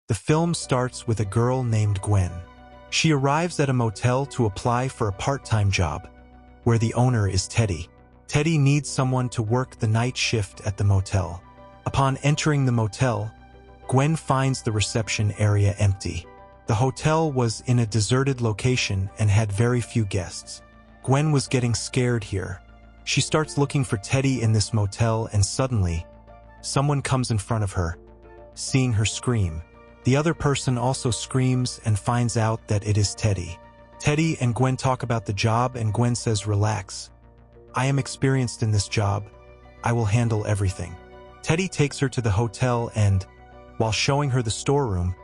The film starts with a girl named Gwen. She arrives at a motel to apply for a part-time job, where the owner is Teddy. Teddy needs someone to work the night shift at the motel. Upon entering the motel, Gwen finds the reception area empty. The hotel was in a deserted location and had very few guests. Gwen was getting scared here. She starts looking for Teddy in this motel, and suddenly, someone comes in front of her. Seeing her scream, the other person also screams and finds out that it is Teddy. Teddy and Gwen talk about the job, and Gwen says, "Relax. I am experienced in this job. I will handle everything." Teddy takes her to the hotel and, while showing her the storeroom,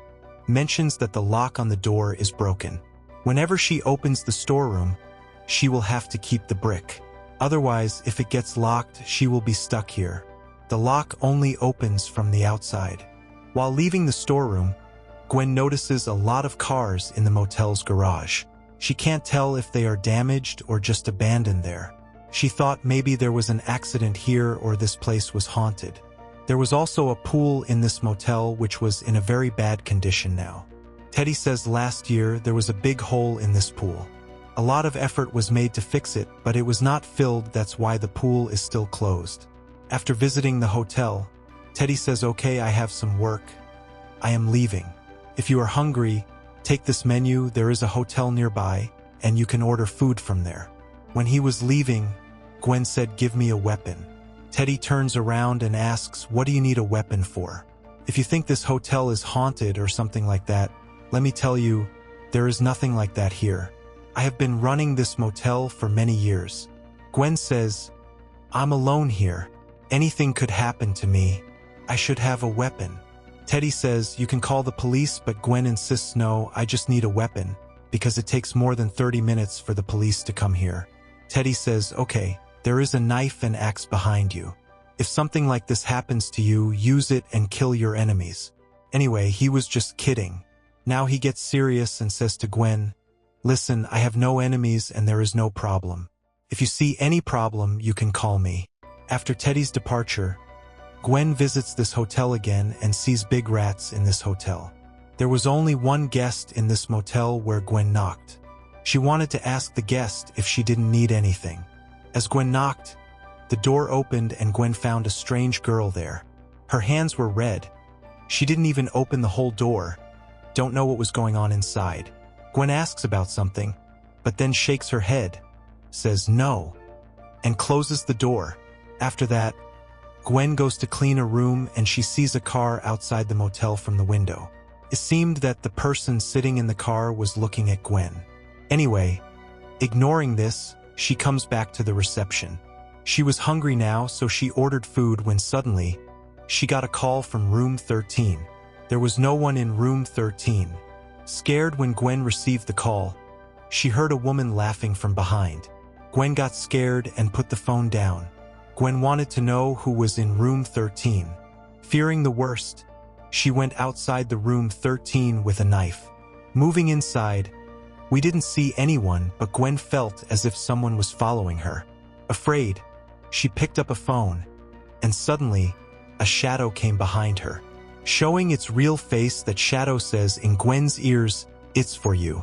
mentions that the lock on the door is broken. Whenever she opens the storeroom, she will have to keep the brick. Otherwise, if it gets locked, she will be stuck here. The lock only opens from the outside. While leaving the storeroom, Gwen notices a lot of cars in the motel's garage. She can't tell if they are damaged or just abandoned there. She thought maybe there was an accident here or this place was haunted. There was also a pool in this motel which was in a very bad condition now. Teddy says last year there was a big hole in this pool. A lot of effort was made to fix it, but it was not filled. That's why the pool is still closed. After visiting the hotel, Teddy says, "Okay, I have some work. I am leaving. If you are hungry, take this menu. There is a hotel nearby, and you can order food from there." When he was leaving, Gwen said, "Give me a weapon." Teddy turns around and asks, "What do you need a weapon for? If you think this hotel is haunted or something like that, let me tell you, there is nothing like that here. I have been running this motel for many years." Gwen says, "I'm alone here. Anything could happen to me. I should have a weapon." Teddy says, "You can call the police," but Gwen insists, "No, I just need a weapon, because it takes more than 30 minutes for the police to come here." Teddy says, "Okay, there is a knife and axe behind you. If something like this happens to you, use it and kill your enemies." Anyway, he was just kidding. Now he gets serious and says to Gwen, "Listen, I have no enemies and there is no problem. If you see any problem, you can call me." After Teddy's departure, Gwen visits this hotel again and sees big rats in this hotel. There was only one guest in this motel where Gwen knocked. She wanted to ask the guest if she didn't need anything. As Gwen knocked, the door opened and Gwen found a strange girl there. Her hands were red. She didn't even open the whole door. Don't know what was going on inside. Gwen asks about something, but then shakes her head, says no, and closes the door. After that, Gwen goes to clean a room and she sees a car outside the motel from the window. It seemed that the person sitting in the car was looking at Gwen. Anyway, ignoring this, she comes back to the reception. She was hungry now, so she ordered food when suddenly, she got a call from room 13. There was no one in room 13. Scared when Gwen received the call, she heard a woman laughing from behind. Gwen got scared and put the phone down. Gwen wanted to know who was in room 13. Fearing the worst, she went outside the room 13 with a knife. Moving inside, we didn't see anyone, but Gwen felt as if someone was following her. Afraid, she picked up a phone, and suddenly, a shadow came behind her. Showing its real face, that shadow says in Gwen's ears, "It's for you."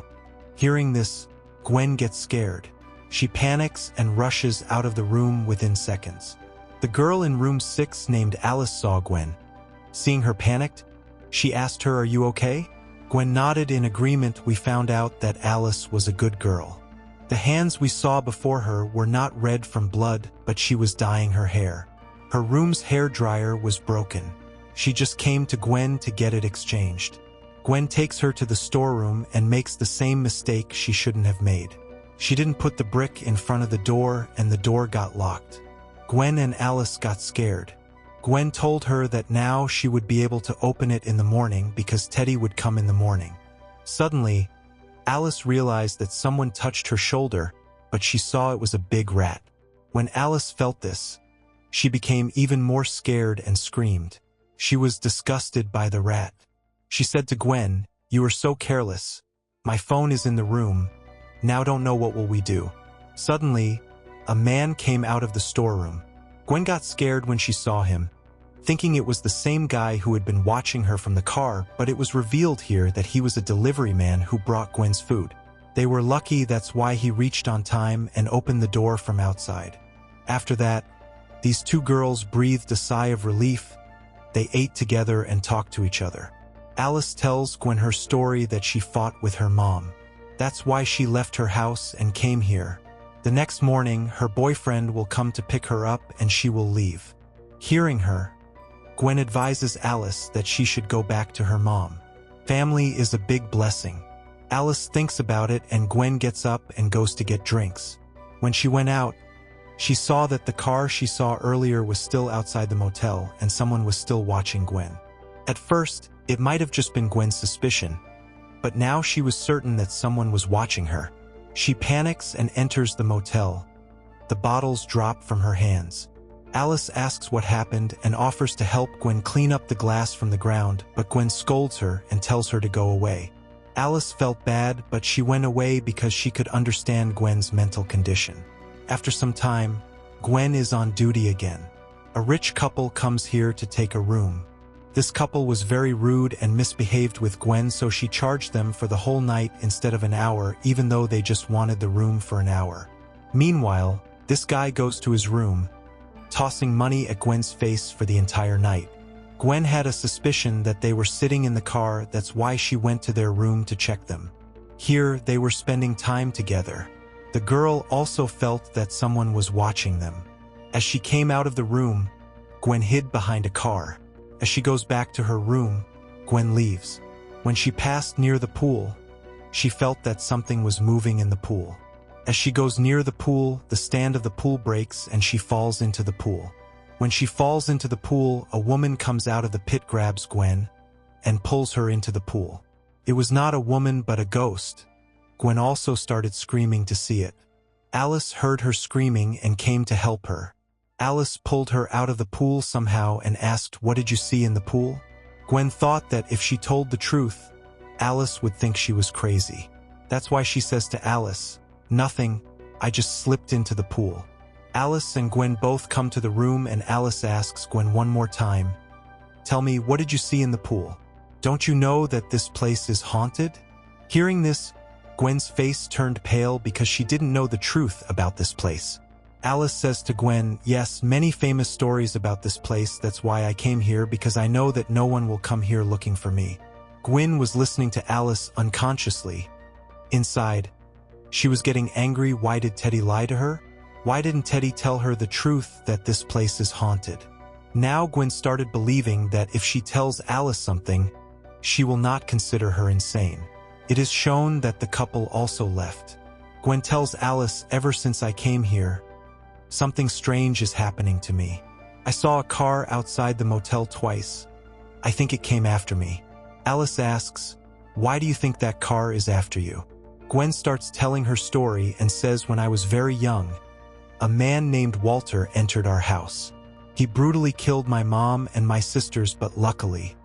Hearing this, Gwen gets scared. She panics and rushes out of the room within seconds. The girl in room 6 named Alice saw Gwen. Seeing her panicked, she asked her, "Are you okay?" Gwen nodded in agreement. We found out that Alice was a good girl. The hands we saw before her were not red from blood, but she was dyeing her hair. Her room's hair dryer was broken. She just came to Gwen to get it exchanged. Gwen takes her to the storeroom and makes the same mistake she shouldn't have made. She didn't put the brick in front of the door and the door got locked. Gwen and Alice got scared. Gwen told her that now she would be able to open it in the morning because Teddy would come in the morning. Suddenly, Alice realized that someone touched her shoulder, but she saw it was a big rat. When Alice felt this, she became even more scared and screamed. She was disgusted by the rat. She said to Gwen, "You are so careless. My phone is in the room. Now don't know what will we do." Suddenly, a man came out of the storeroom. Gwen got scared when she saw him. thinking it was the same guy who had been watching her from the car, but it was revealed here that he was a delivery man who brought Gwen's food. They were lucky, that's why he reached on time and opened the door from outside. After that, these two girls breathed a sigh of relief. They ate together and talked to each other. Alice tells Gwen her story that she fought with her mom. That's why she left her house and came here. The next morning, her boyfriend will come to pick her up and she will leave. Hearing her, Gwen advises Alice that she should go back to her mom. Family is a big blessing. Alice thinks about it and Gwen gets up and goes to get drinks. When she went out, she saw that the car she saw earlier was still outside the motel and someone was still watching Gwen. At first, it might have just been Gwen's suspicion, but now she was certain that someone was watching her. She panics and enters the motel. The bottles drop from her hands. Alice asks what happened and offers to help Gwen clean up the glass from the ground, but Gwen scolds her and tells her to go away. Alice felt bad, but she went away because she could understand Gwen's mental condition. After some time, Gwen is on duty again. A rich couple comes here to take a room. This couple was very rude and misbehaved with Gwen, so she charged them for the whole night instead of an hour, even though they just wanted the room for an hour. Meanwhile, this guy goes to his room, tossing money at Gwen's face for the entire night. Gwen had a suspicion that they were sitting in the car, that's why she went to their room to check them. Here, they were spending time together. The girl also felt that someone was watching them. As she came out of the room, Gwen hid behind a car. As she goes back to her room, Gwen leaves. When she passed near the pool, she felt that something was moving in the pool. As she goes near the pool, the stand of the pool breaks and she falls into the pool. When she falls into the pool, a woman comes out of the pit, grabs Gwen, and pulls her into the pool. It was not a woman but a ghost. Gwen also started screaming to see it. Alice heard her screaming and came to help her. Alice pulled her out of the pool somehow and asked, "What did you see in the pool?" Gwen thought that if she told the truth, Alice would think she was crazy. That's why she says to Alice, "Nothing, I just slipped into the pool." Alice and Gwen both come to the room and Alice asks Gwen one more time, "Tell me, what did you see in the pool? Don't you know that this place is haunted?" Hearing this, Gwen's face turned pale because she didn't know the truth about this place. Alice says to Gwen, "Yes, many famous stories about this place, that's why I came here, because I know that no one will come here looking for me." Gwen was listening to Alice unconsciously. Inside, she was getting angry. Why did Teddy lie to her? Why didn't Teddy tell her the truth that this place is haunted? Now Gwen started believing that if she tells Alice something, she will not consider her insane. It is shown that the couple also left. Gwen tells Alice, "Ever since I came here, something strange is happening to me. I saw a car outside the motel twice. I think it came after me." Alice asks, "Why do you think that car is after you?" Gwen starts telling her story and says, "When I was very young, a man named Walter entered our house. He brutally killed my mom and my sisters, but luckily,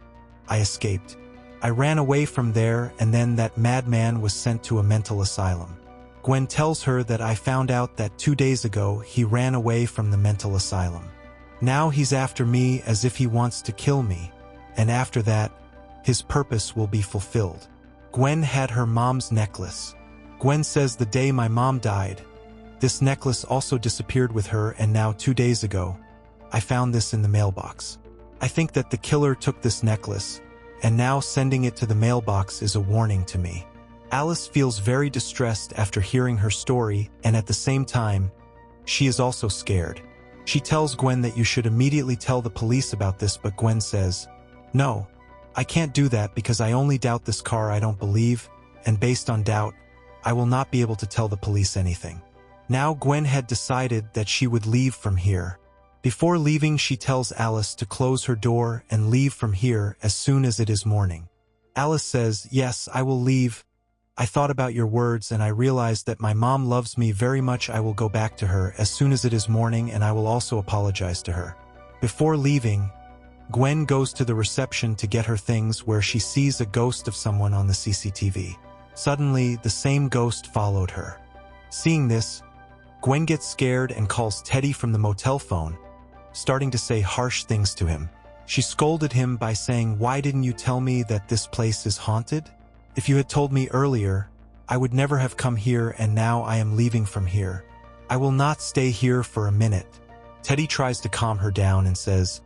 I escaped. I ran away from there, and then that madman was sent to a mental asylum." Gwen tells her that I found out that 2 days ago he ran away from the mental asylum. Now he's after me as if he wants to kill me, and after that, his purpose will be fulfilled. Gwen had her mom's necklace. Gwen says the day my mom died, this necklace also disappeared with her, and now 2 days ago, I found this in the mailbox. I think that the killer took this necklace, and now sending it to the mailbox is a warning to me. Alice feels very distressed after hearing her story, and at the same time, she is also scared. She tells Gwen that you should immediately tell the police about this, but Gwen says, "No, I can't do that because I only doubt this car. I don't believe, and based on doubt, I will not be able to tell the police anything." Now Gwen had decided that she would leave from here. Before leaving, she tells Alice to close her door and leave from here as soon as it is morning. Alice says, "Yes, I will leave. I thought about your words and I realized that my mom loves me very much. I will go back to her as soon as it is morning, and I will also apologize to her." Before leaving, Gwen goes to the reception to get her things, where she sees a ghost of someone on the CCTV. Suddenly, the same ghost followed her. Seeing this, Gwen gets scared and calls Teddy from the motel phone, starting to say harsh things to him. She scolded him by saying, "Why didn't you tell me that this place is haunted? If you had told me earlier, I would never have come here, and now I am leaving from here. I will not stay here for a minute." Teddy tries to calm her down and says,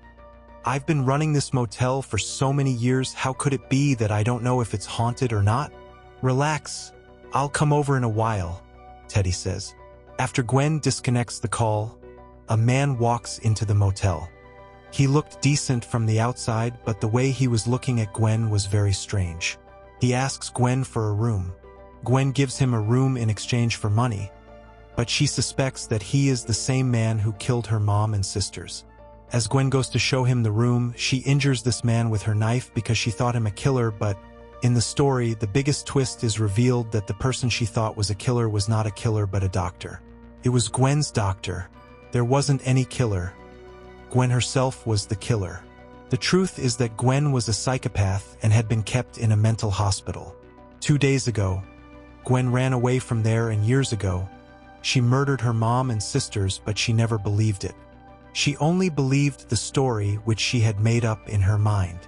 "I've been running this motel for so many years, how could it be that I don't know if it's haunted or not? Relax, I'll come over in a while," Teddy says. After Gwen disconnects the call, a man walks into the motel. He looked decent from the outside, but the way he was looking at Gwen was very strange. He asks Gwen for a room. Gwen gives him a room in exchange for money, but she suspects that he is the same man who killed her mom and sisters. As Gwen goes to show him the room, she injures this man with her knife because she thought him a killer, but in the story, the biggest twist is revealed that the person she thought was a killer was not a killer but a doctor. It was Gwen's doctor. There wasn't any killer. Gwen herself was the killer. The truth is that Gwen was a psychopath and had been kept in a mental hospital. 2 days ago, Gwen ran away from there, and years ago, she murdered her mom and sisters, but she never believed it. She only believed the story which she had made up in her mind.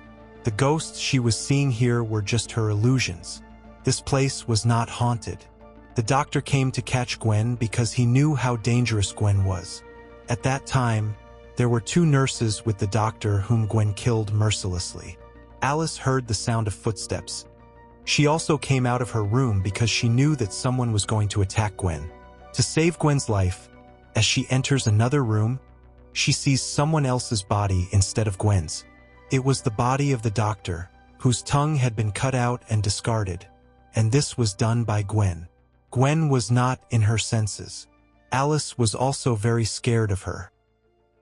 The ghosts she was seeing here were just her illusions. This place was not haunted. The doctor came to catch Gwen because he knew how dangerous Gwen was. At that time, there were 2 nurses with the doctor whom Gwen killed mercilessly. Alice heard the sound of footsteps. She also came out of her room because she knew that someone was going to attack Gwen. To save Gwen's life, as she enters another room, she sees someone else's body instead of Gwen's. It was the body of the doctor, whose tongue had been cut out and discarded, and this was done by Gwen. Gwen was not in her senses. Alice was also very scared of her.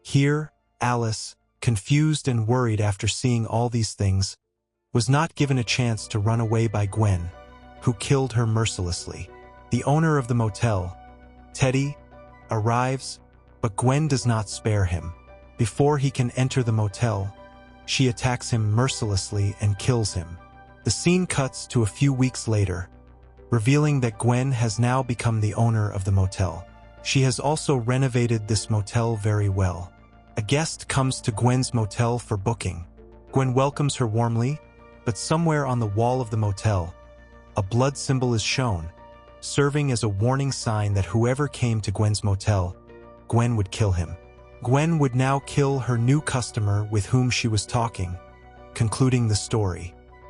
Here, Alice, confused and worried after seeing all these things, was not given a chance to run away by Gwen, who killed her mercilessly. The owner of the motel, Teddy, arrives, but Gwen does not spare him. Before he can enter the motel, she attacks him mercilessly and kills him. The scene cuts to a few weeks later, revealing that Gwen has now become the owner of the motel. She has also renovated this motel very well. A guest comes to Gwen's motel for booking. Gwen welcomes her warmly, but somewhere on the wall of the motel, a blood symbol is shown, serving as a warning sign that whoever came to Gwen's motel, Gwen would kill him. Gwen would now kill her new customer with whom she was talking, concluding the story.